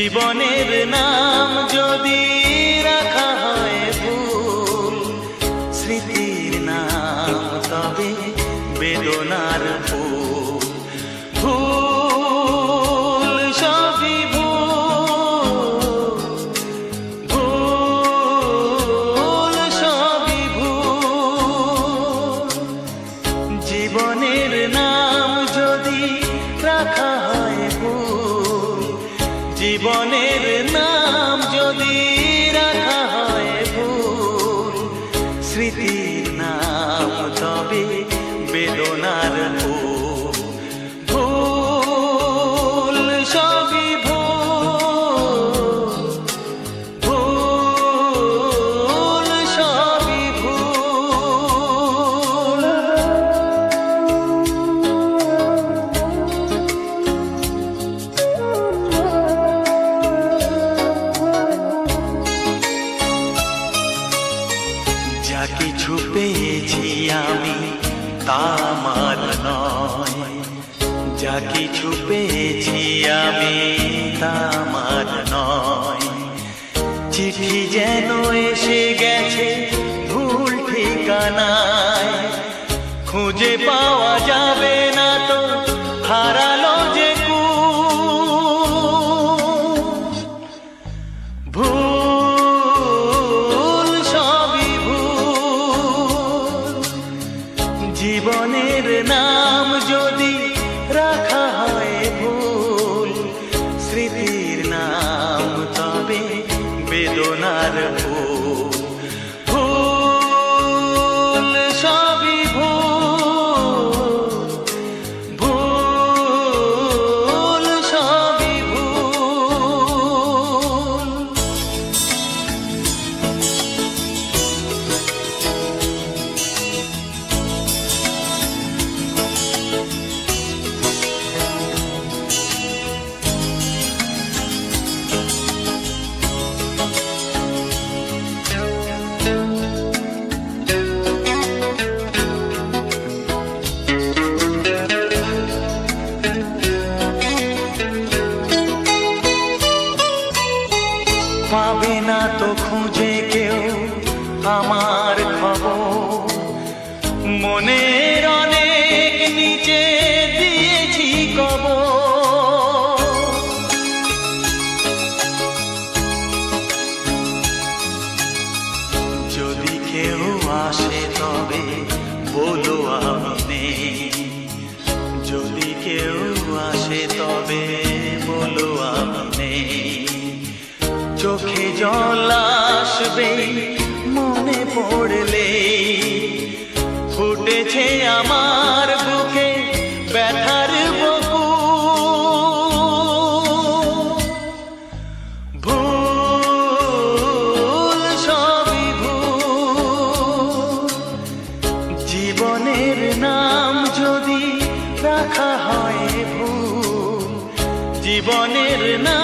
জীবনের নাম যদি রাখা হয় ভুল, স্মৃতির নাম তবে বেদনার ফুল। ভুল সবই ভুল, ভুল সবই ভুল। জীবনের নাম যদি রাখা হয় ভুল, জীবনের নাম যদি রাখা হয় ভুল, স্মৃতির নাম তবে বেদনার ফুল। ভুল সবই ভুল, ভুল সবই ভুল। যা কিছু পেয়েছি আমি তা আমার নয়, যা কিছু পেয়েছি আমি তা আমার নয়। চিঠি যেন এসে গেছে ভুল ঠিকানায়, খুঁজে পাওয়া যাবে না তো হারালো যে ভুল সবই ভুল। জীবনের নাম যদি রাখা হয় ভুল, স্মৃতির নাম তবে বেদনার ফুল। ভুল সবই ভুল, ভুল সবই ভুল। পাবে না তো খুঁজে কেউ আমার খবর, মনের অনেক নিচে দিয়েছি কবর। যদি কেউ আসে তবে বলো আমি নেই, যদি কেউ আসে তবে বলো আমি নেই। চোখে জল আসবে মনে পড়লে, ফুটেছে আমার বুকে ব্যথার বকুল। ভুল সবই ভুল। জীবনের নাম যদি রাখা হয় ভুল, জীবনের নাম